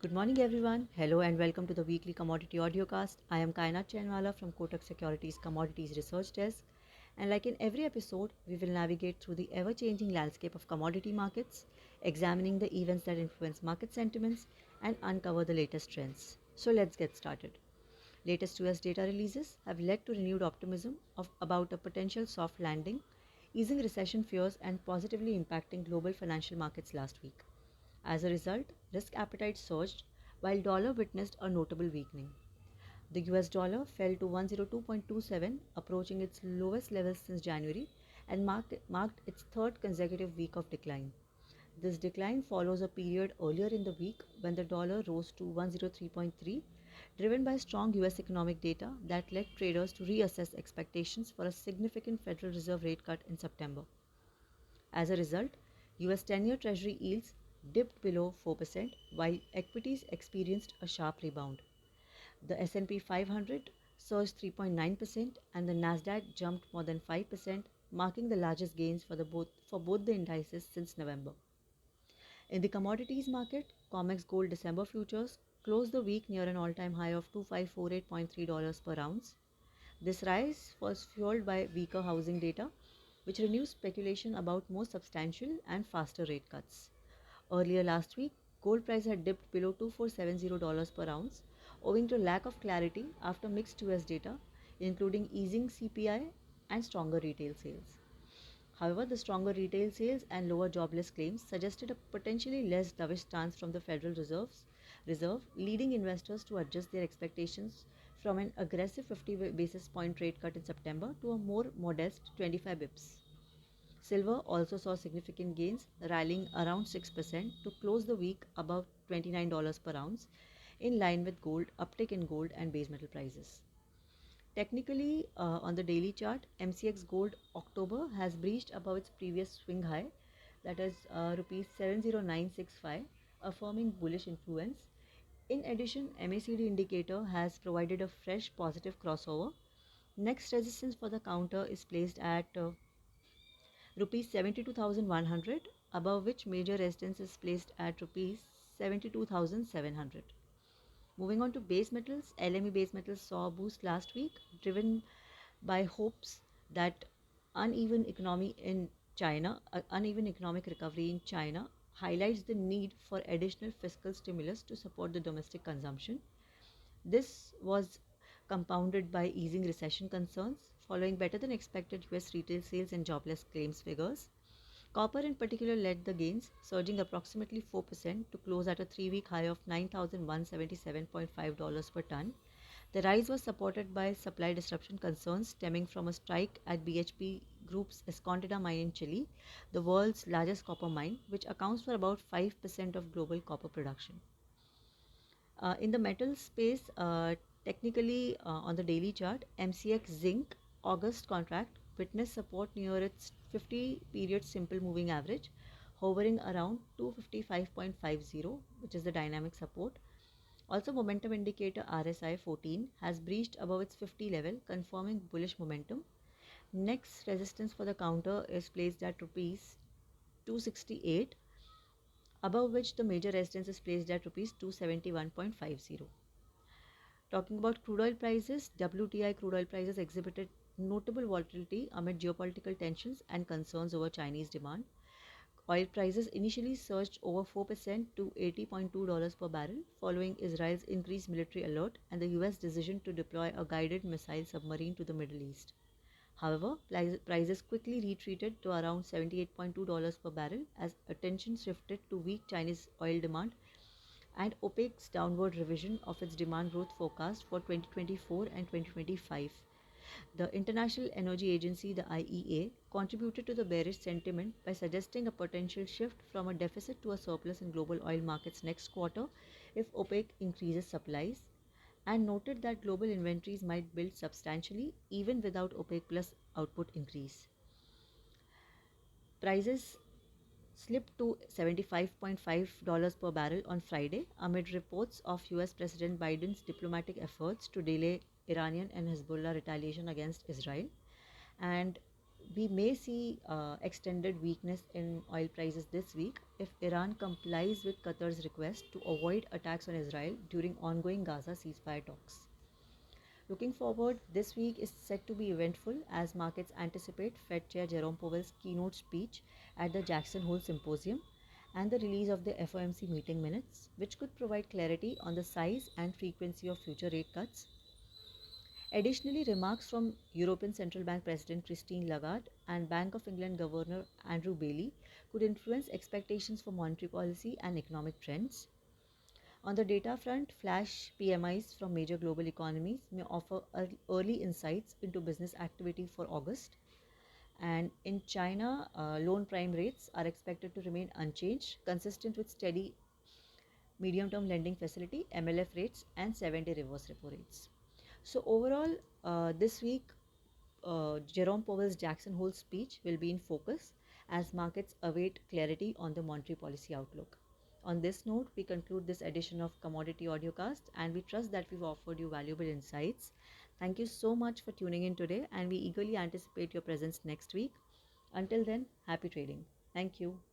Good morning, everyone. Hello, and welcome to the weekly commodity audiocast. I am Kainat Chainwala from Kotak Securities Commodities Research Desk. And like in every episode, we will navigate through the ever changing landscape of commodity markets, examining the events that influence market sentiments, and uncover the latest trends. So let's get started. Latest US data releases have led to renewed optimism about a potential soft landing, easing recession fears and positively impacting global financial markets last week. As a result, risk appetite surged while dollar witnessed a notable weakening. The US dollar fell to 102.27, approaching its lowest levels since January, and marked its third consecutive week of decline. This decline follows a period earlier in the week when the dollar rose to 103.3, driven by strong US economic data that led traders to reassess expectations for a significant Federal Reserve rate cut in September. As a result, US 10-year Treasury yields dipped below 4% while equities experienced a sharp rebound. The S&P 500 surged 3.9% and the Nasdaq jumped more than 5%, marking the largest gains for both the indices since November. In the commodities market, COMEX gold December futures closed the week near an all-time high of $2548.3 per ounce. This rise was fueled by weaker housing data, which renews speculation about more substantial and faster rate cuts. Earlier last week, gold price had dipped below $2470 per ounce, owing to lack of clarity after mixed US data, including easing CPI and stronger retail sales. However, the stronger retail sales and lower jobless claims suggested a potentially less dovish stance from the Reserve, leading investors to adjust their expectations from an aggressive 50 basis point rate cut in September to a more modest 25 bips. Silver also saw significant gains, rallying around 6% to close the week above $29 per ounce, in line with gold uptick in gold and base metal prices. Technically, on the daily chart, MCX Gold October has breached above its previous swing high, that is rupees 70965, affirming bullish influence. In addition, MACD indicator has provided a fresh positive crossover. Next resistance for the counter is placed at rupees 72,100, above which major resistance is placed at rupees 72,700. Moving on to base metals, LME base metals saw a boost last week, driven by hopes that uneven economic recovery in China highlights the need for additional fiscal stimulus to support the domestic consumption. This was compounded by easing recession concerns following better than expected US retail sales and jobless claims figures. Copper in particular led the gains, surging approximately 4% to close at a 3-week high of $9,177.5 per ton. The rise was supported by supply disruption concerns stemming from a strike at BHP Group's Escondida mine in Chile, the world's largest copper mine, which accounts for about 5% of global copper production. In the metal space, technically on the daily chart, MCX Zinc August contract witnessed support near its 50 period simple moving average, hovering around 255.50, which is the dynamic support. Also, momentum indicator RSI 14 has breached above its 50 level, confirming bullish momentum. Next resistance for the counter is placed at rupees 268, above which the major resistance is placed at rupees 271.50. Talking about crude oil prices, WTI crude oil prices exhibited notable volatility amid geopolitical tensions and concerns over Chinese demand. Oil prices initially surged over 4% to $80.2 per barrel following Israel's increased military alert and the US decision to deploy a guided missile submarine to the Middle East. However, prices quickly retreated to around $78.2 per barrel as attention shifted to weak Chinese oil demand and OPEC's downward revision of its demand growth forecast for 2024 and 2025. The International Energy Agency, the IEA, contributed to the bearish sentiment by suggesting a potential shift from a deficit to a surplus in global oil markets next quarter if OPEC increases supplies, and noted that global inventories might build substantially even without OPEC plus output increase. Prices slipped to $75.5 per barrel on Friday amid reports of US President Biden's diplomatic efforts to delay Iranian and Hezbollah retaliation against Israel. And we may see extended weakness in oil prices this week if Iran complies with Qatar's request to avoid attacks on Israel during ongoing Gaza ceasefire talks. Looking forward, this week is set to be eventful as markets anticipate Fed Chair Jerome Powell's keynote speech at the Jackson Hole Symposium and the release of the FOMC meeting minutes, which could provide clarity on the size and frequency of future rate cuts. Additionally, remarks from European Central Bank President Christine Lagarde and Bank of England Governor Andrew Bailey could influence expectations for monetary policy and economic trends. On the data front, flash PMIs from major global economies may offer early insights into business activity for August. And in China, loan prime rates are expected to remain unchanged, consistent with steady medium term lending facility, MLF rates, and 7-day reverse repo rates. So, overall, this week, Jerome Powell's Jackson Hole speech will be in focus as markets await clarity on the monetary policy outlook. On this note, we conclude this edition of Commodity Audiocast and we trust that we've offered you valuable insights. Thank you so much for tuning in today and we eagerly anticipate your presence next week. Until then, happy trading. Thank you.